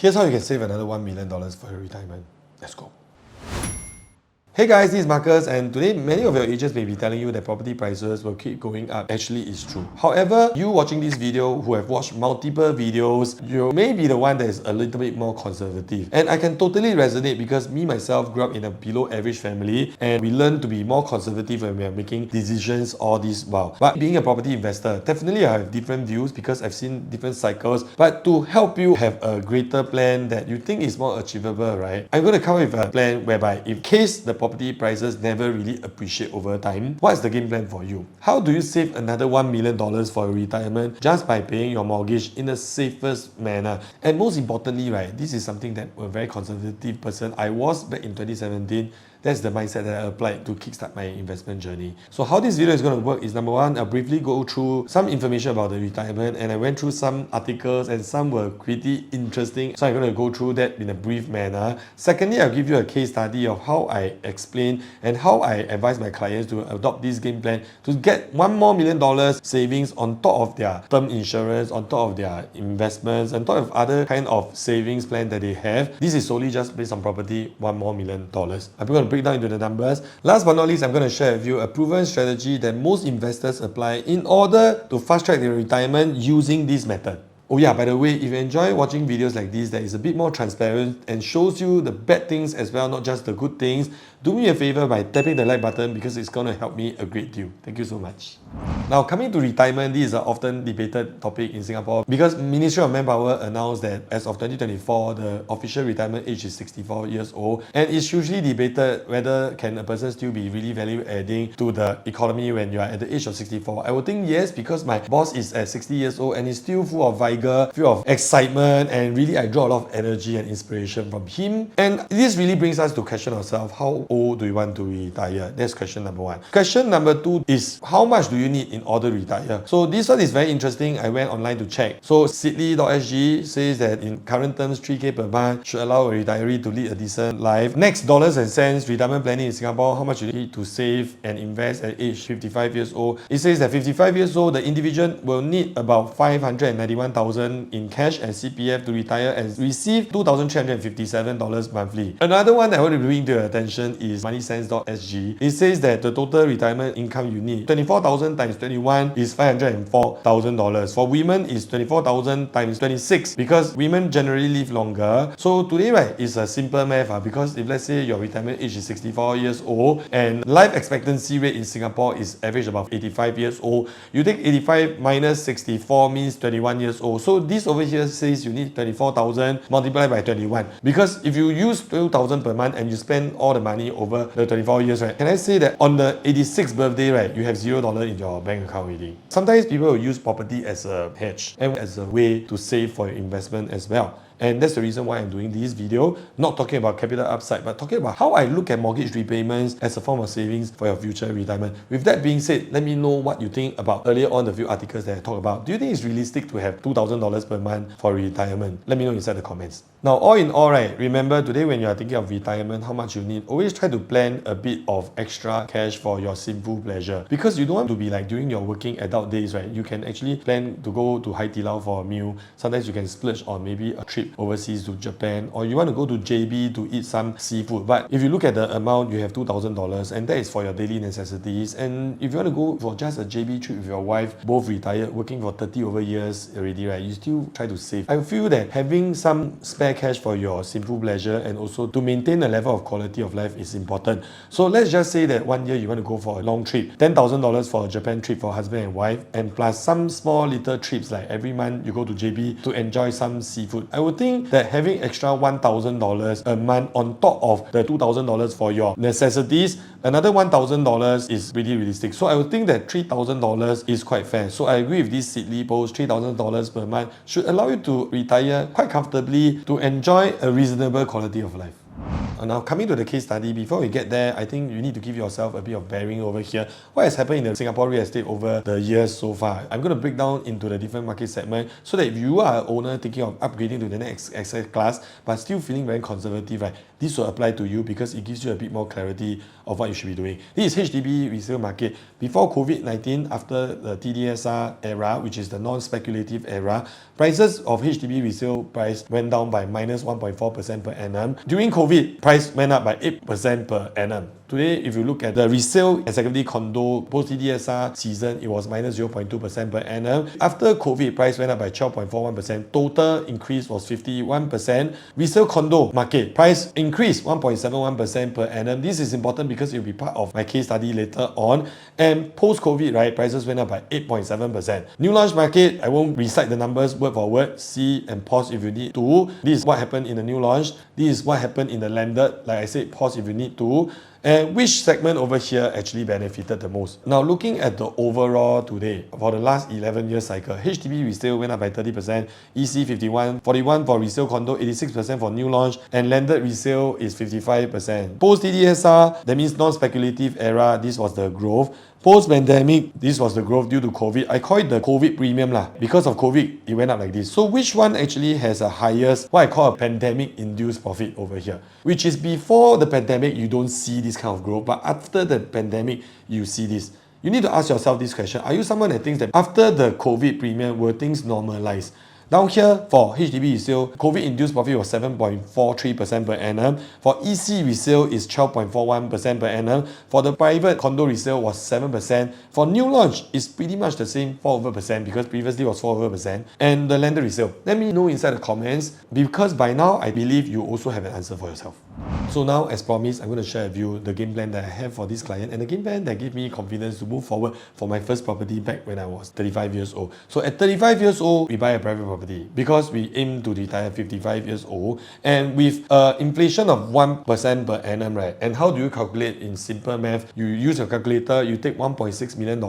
Here's how you can save another $1 million for your retirement. Let's go. Hey guys, this is Marcus, and today many of your agents may be telling you that property prices will keep going up. Actually, it's true. However, you watching this video who have watched multiple videos, you may be the one that is a little bit more conservative. And I can totally resonate because me myself grew up in a below average family and we learn to be more conservative when we are making decisions all this while. But being a property investor, definitely I have different views because I've seen different cycles. But to help you have a greater plan that you think is more achievable, right? I'm going to come with a plan whereby in case the property prices never really appreciate over time, what's the game plan for you? How do you save another $1 million for your retirement just by paying your mortgage in the safest manner? And most importantly, right, this is something that a very conservative person I was back in 2017. That's the mindset that I applied to kickstart my investment journey. So how this video is going to work is, number one, I'll briefly go through some information about the retirement, and I went through some articles and some were pretty interesting. So I'm going to go through that in a brief manner. Secondly, I'll give you a case study of how I explain and how I advise my clients to adopt this game plan to get $1 million savings on top of their term insurance, on top of their investments, on top of other kind of savings plan that they have. This is solely just based on property, $1 million. I'm going to break down into the numbers. Last but not least, I'm going to share with you a proven strategy that most investors apply in order to fast track their retirement using this method. Oh yeah, by the way, if you enjoy watching videos like this that is a bit more transparent and shows you the bad things as well, not just the good things, do me a favor by tapping the like button because it's going to help me a great deal. Thank you so much. Now, coming to retirement, this is an often debated topic in Singapore because Ministry of Manpower announced that as of 2024, the official retirement age is 64 years old, and it's hugely debated whether can a person still be really value adding to the economy when you are at the age of 64. I would think yes, because my boss is at 60 years old and he's still full of vigor, full of excitement, and really I draw a lot of energy and inspiration from him. And this really brings us to question ourselves, how old do you want to retire? That's question number one. Question number two is, how much do you need in order to retire? So this one is very interesting. I went online to check. So Seedly.sg says that in current terms, 3K per month should allow a retiree to lead a decent life. Next, dollars and cents, retirement planning in Singapore, how much you need to save and invest at age 55 years old. It says that 55 years old, the individual will need about 591,000 in cash and CPF to retire and receive $2,357 monthly. Another one that I want to bring to your attention is moneysense.sg. It says that the total retirement income you need, 24,000 times 21 is $504,000. For women is 24,000 times 26 because women generally live longer. So today, right, is a simple math because if let's say your retirement age is 64 years old and life expectancy rate in Singapore is average about 85 years old, you take 85 minus 64 means 21 years old. So this over here says you need 24,000 multiplied by 21, because if you use 12,000 per month and you spend all the money over the 24 years, right, can I say that on the 86th birthday, right, you have $0 in your bank account already. Sometimes people will use property as a hedge and as a way to save for your investment as well. And that's the reason why I'm doing this video, not talking about capital upside, but talking about how I look at mortgage repayments as a form of savings for your future retirement. With that being said, let me know what you think about earlier on the few articles that I talked about. Do you think it's realistic to have $2,000 per month for retirement? Let me know inside the comments. Now, all in all, right, remember today when you are thinking of retirement, how much you need, always try to plan a bit of extra cash for your sinful pleasure. Because you don't want to be like during your working adult days, right? You can actually plan to go to Hai Di Lao for a meal. Sometimes you can splurge on maybe a trip overseas to Japan, or you want to go to JB to eat some seafood. But if you look at the amount, you have $2,000 and that is for your daily necessities. And if you want to go for just a JB trip with your wife, both retired, working for 30 over years already, right, you still try to save. I feel that having some spare cash for your simple pleasure and also to maintain a level of quality of life is important. So let's just say that one year you want to go for a long trip, $10,000 for a Japan trip for husband and wife, and plus some small little trips like every month you go to JB to enjoy some seafood. I would think that having extra $1,000 a month on top of the $2,000 for your necessities, another $1,000 is really realistic. So I would think that $3,000 is quite fair. So I agree with this Seedly post, $3,000 per month should allow you to retire quite comfortably to enjoy a reasonable quality of life. Now coming to the case study, before we get there, I think you need to give yourself a bit of bearing over here. What has happened in the Singapore real estate over the years so far? I'm going to break down into the different market segments so that if you are an owner thinking of upgrading to the next asset class but still feeling very conservative, right, this will apply to you because it gives you a bit more clarity of what you should be doing. This is HDB resale market. Before COVID-19, after the TDSR era, which is the non-speculative era, prices of HDB resale price went down by minus 1.4% per annum. During COVID, price went up by 8% per annum. Today, if you look at the resale executive condo post-TDSR season, it was minus 0.2% per annum. After COVID, price went up by 12.41%. Total increase was 51%. Resale condo market price increased 1.71% per annum. This is important because it will be part of my case study later on. And post-COVID, right, prices went up by 8.7%. New launch market, I won't recite the numbers word for word. See and pause if you need to. This is what happened in the new launch. This is what happened in the landed. Like I said, pause if you need to. And which segment over here actually benefited the most? Now looking at the overall today, for the last 11-year cycle, HDB resale went up by 30%, EC 41 for resale condo, 86% for new launch, and landed resale is 55%. Post TDSR, that means non-speculative era, this was the growth. Post-pandemic, this was the growth due to COVID. I call it the COVID premium lah. Because of COVID, it went up like this. So which one actually has a highest, what I call a pandemic-induced profit over here? Which is before the pandemic, you don't see this kind of growth. But after the pandemic, you see this. You need to ask yourself this question. Are you someone that thinks that after the COVID premium, will things normalize? Down here for HDB resale, COVID-induced profit was 7.43% per annum. For EC resale is 12.41% per annum. For the private condo resale was 7%. For new launch, it's pretty much the same 4% because previously was 4%. And the landed resale, let me know inside the comments because by now I believe you also have an answer for yourself. So now, as promised, I'm going to share with you the game plan that I have for this client and the game plan that gave me confidence to move forward for my first property back when I was 35 years old. So at 35 years old, we buy a private property because we aim to retire at 55 years old and with inflation of 1% per annum, right? And how do you calculate in simple math? You use your calculator, you take $1.6 million,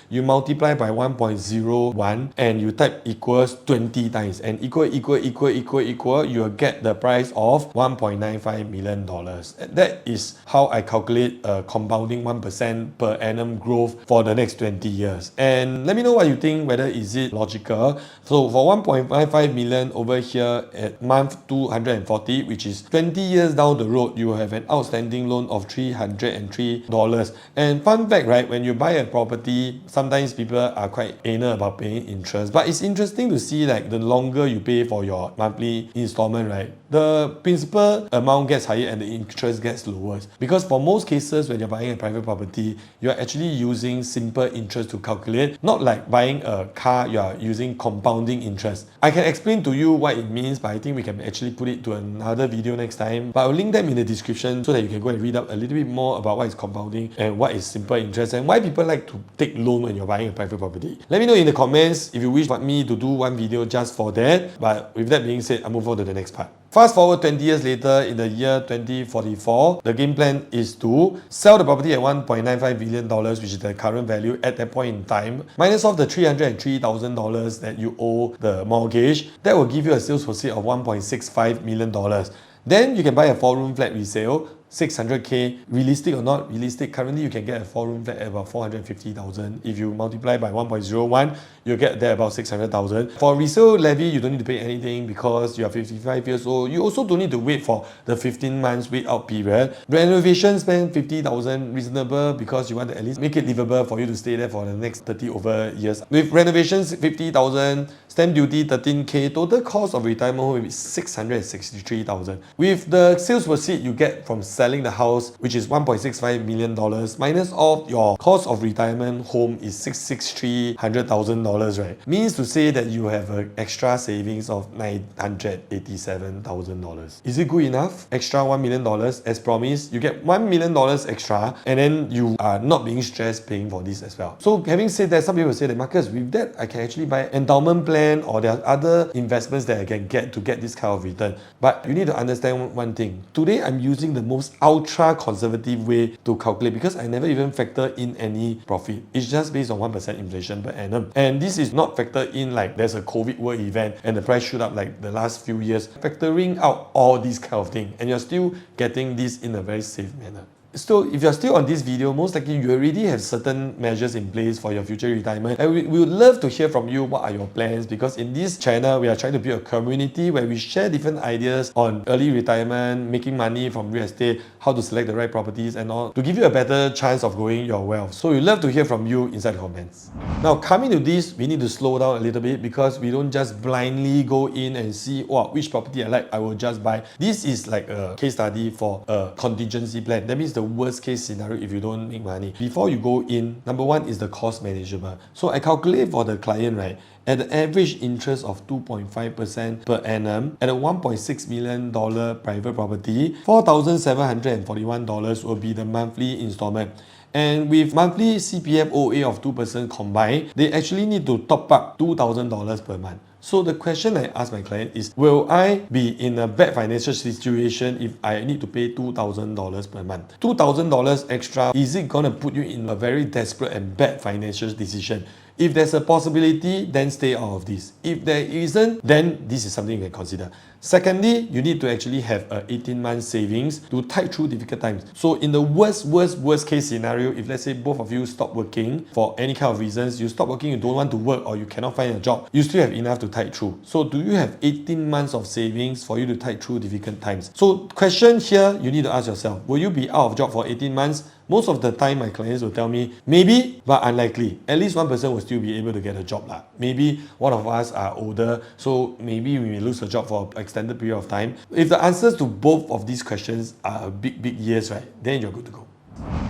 you multiply by 1.01 and you type equals 20 times and equal, you will get the price of $1.95 million. That is how I calculate compounding 1% per annum growth for the next 20 years. And let me know what you think, whether is it logical. So for 1.55 million over here at month 240, which is 20 years down the road, you will have an outstanding loan of $303. And fun fact, right, when you buy a property, sometimes people are quite anal about paying interest. But it's interesting to see like the longer you pay for your monthly installment, right, the principal amount gets higher and the interest gets lower. Because for most cases, when you're buying a private property, you're actually using simple interest to calculate, not like buying a car, you are using compounding interest. I can explain to you what it means, but I think we can actually put it to another video next time. But I'll link them in the description so that you can go and read up a little bit more about what is compounding and what is simple interest and why people like to take loan when you're buying a private property. Let me know in the comments if you wish me to do one video just for that. But with that being said, I'll move on to the next part. Fast forward 20 years later, in the year 2044, the game plan is to sell the property at $1.95 billion, which is the current value at that point in time, minus off the $303,000 that you owe the mortgage. That will give you a sales proceed of $1.65 million. Then you can buy a 4-room flat resale, 600k, realistic or not realistic. Currently you can get a 4-room flat at about 450,000. If you multiply by 1.01, you'll get there about 600,000. For resale levy, you don't need to pay anything because you are 55 years old. You also don't need to wait for the 15 months wait out period. Renovation spend 50,000, reasonable because you want to at least make it livable for you to stay there for the next 30 over years. With renovations 50,000, stamp duty 13k, total cost of retirement home will be 663,000. With the sales proceed you get from selling the house, which is $1.65 million, minus off your cost of retirement home is $663,000, right? Means to say that you have an extra savings of $987,000. Is it good enough? Extra $1 million as promised. You get $1 million extra and then you are not being stressed paying for this as well. So having said that, some people say that, Marcus, with that I can actually buy an endowment plan or there are other investments that I can get to get this kind of return. But you need to understand one thing. Today I'm using the most most ultra conservative way to calculate because I never even factor in any profit. It's just based on 1% inflation per annum. And this is not factored in like there's a COVID world event and the price shoot up like the last few years, factoring out all these kind of things, and you're still getting this in a very safe manner. So if you're still on this video, most likely you already have certain measures in place for your future retirement, and we would love to hear from you what are your plans, because in this channel we are trying to build a community where we share different ideas on early retirement, making money from real estate, how to select the right properties and all, to give you a better chance of growing your wealth. So we love to hear from you inside the comments. Now coming to this, we need to slow down a little bit because we don't just blindly go in and see, oh, which property I like, I will just buy. This is like a case study for a contingency plan. That means the worst case scenario if you don't make money. Before you go in, number one is the cost management. So I calculate for the client, right, at the average interest of 2.5% per annum at a $1.6 million private property, $4,741 will be the monthly installment. And with monthly CPF OA of 2% combined, they actually need to top up $2,000 per month. So the question I ask my client is, will I be in a bad financial situation if I need to pay $2,000 per month? $2,000 extra, is it gonna put you in a very desperate and bad financial decision? If there's a possibility, then stay out of this. If there isn't, then this is something you can consider. Secondly, you need to actually have a 18-month savings to tide through difficult times. So in the worst case scenario, if let's say both of you stop working for any kind of reasons, you stop working, you don't want to work, or you cannot find a job, you still have enough to tide through. So do you have 18 months of savings for you to tide through difficult times? So question here, you need to ask yourself, will you be out of job for 18 months? Most of the time, my clients will tell me, maybe, but unlikely. At least one person will still be able to get a job. Maybe one of us are older, so maybe we may lose a job for an extended period of time. If the answers to both of these questions are a big yes, right, then you're good to go.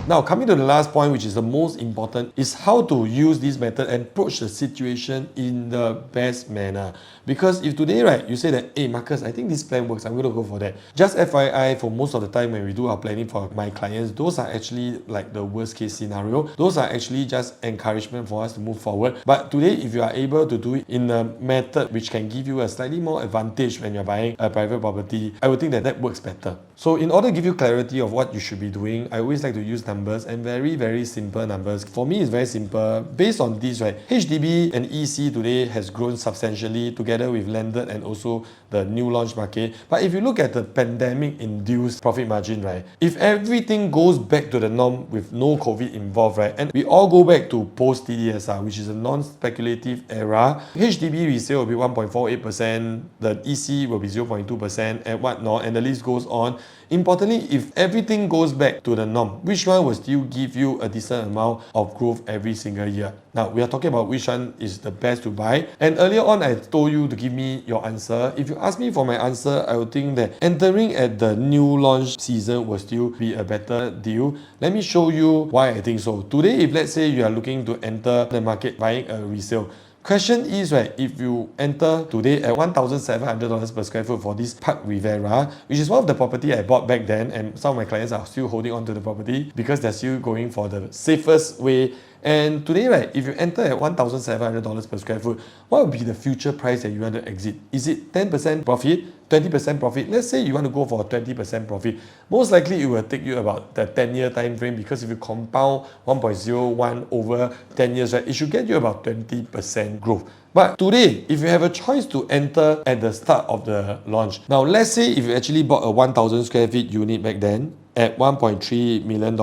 Now, coming to the last point, which is the most important, is how to use this method and approach the situation in the best manner. Because if today, right, you say that, hey Marcus, I think this plan works, I'm going to go for that. Just FYI, for most of the time when we do our planning for my clients, those are actually like the worst case scenario. Those are actually just encouragement for us to move forward. But today, if you are able to do it in a method which can give you a slightly more advantage when you're buying a private property, I would think that works better. So in order to give you clarity of what you should be doing, I always like to use numbers, and very simple numbers. For me, it's very simple. Based on this, right, HDB and EC today has grown substantially together with landed and also the new launch market. But if you look at the pandemic-induced profit margin, right, if everything goes back to the norm with no COVID involved, right, and we all go back to post-TDSR, which is a non-speculative era, HDB resale will be 1.48%, the EC will be 0.2%, and whatnot, and the list goes on. Importantly, if everything goes back to the norm, which one will still give you a decent amount of growth every single year? Now, we are talking about which one is the best to buy. And earlier on, I told you to give me your answer. If you ask me for my answer, I would think that entering at the new launch season will still be a better deal. Let me show you why I think so. Today, if let's say you are looking to enter the market buying a resale, question is, right, if you enter today at $1,700 per square foot for this Park Rivera, which is one of the property I bought back then, and some of my clients are still holding on to the property because they're still going for the safest way. And today, right, if you enter at $1,700 per square foot, what would be the future price that you want to exit? Is it 10% profit, 20% profit? Let's say you want to go for a 20% profit. Most likely it will take you about the 10-year time frame, because if you compound 1.01 over 10 years, right, it should get you about 20% growth. But today, if you have a choice to enter at the start of the launch, now let's say if you actually bought a 1,000 square feet unit back then at $1.3 million,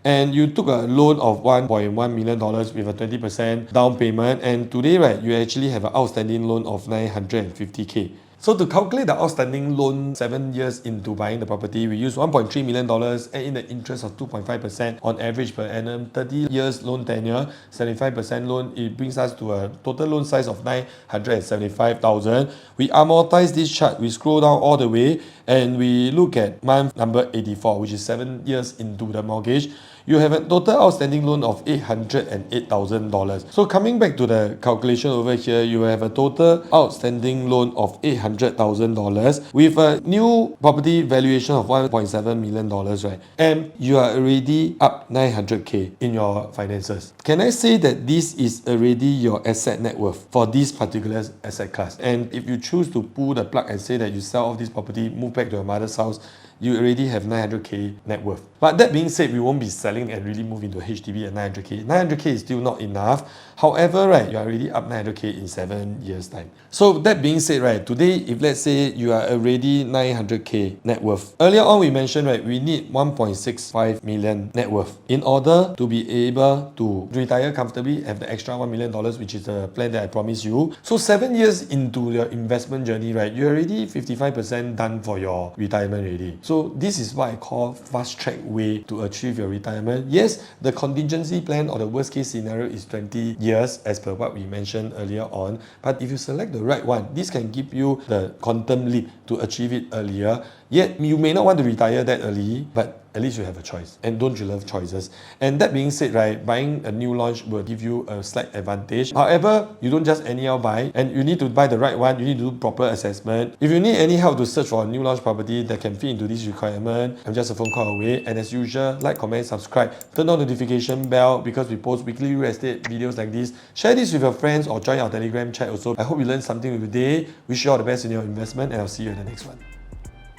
and you took a loan of $1.1 million with a 20% down payment, and today, right, you actually have an outstanding loan of $950K. So to calculate the outstanding loan 7 years into buying the property, we use $1.3 million and in the interest of 2.5% on average per annum, 30 years loan tenure, 75% loan, it brings us to a total loan size of $975,000. We amortize this chart, we scroll down all the way, and we look at month number 84, which is 7 years into the mortgage. you have a total outstanding loan of $808,000. So coming back to the calculation over here, you have a total outstanding loan of $800,000 with a new property valuation of $1.7 million, right? And you are already up 900k in your finances. Can I say that this is already your asset net worth for this particular asset class? And if you choose to pull the plug and say that you sell off this property, move back to your mother's house, you already have 900k net worth. But that being said, we won't be selling and really move into HDB at 900k. 900k is still not enough. However, right, you're already up 900k in 7 years' time. So that being said, right, today, if let's say you are already 900k net worth, earlier on we mentioned, right, we need 1.65 million net worth in order to be able to retire comfortably, have the extra $1 million, which is the plan that I promised you. So 7 years into your investment journey, right, you're already 55% done for your retirement already. So this is what I call fast track way to achieve your retirement. Yes, the contingency plan or the worst case scenario is 20 years as per what we mentioned earlier on. But if you select the right one, this can give you the quantum leap to achieve it earlier. Yet you may not want to retire that early, but at least you have a choice. And don't you love choices? And that being said, right, buying a new launch will give you a slight advantage. However, you don't just anyhow buy, and you need to buy the right one. You need to do proper assessment. If you need any help to search for a new launch property that can fit into this requirement, I'm just a phone call away. And as usual, like, comment, subscribe, turn on the notification bell because we post weekly real estate videos like this. Share this with your friends or join our Telegram chat also. I hope you learned something today. Wish you all the best in your investment, and I'll see you in the next one.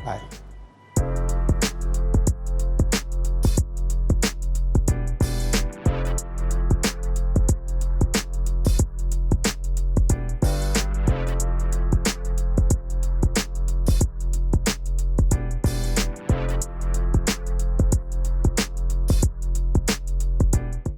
Bye.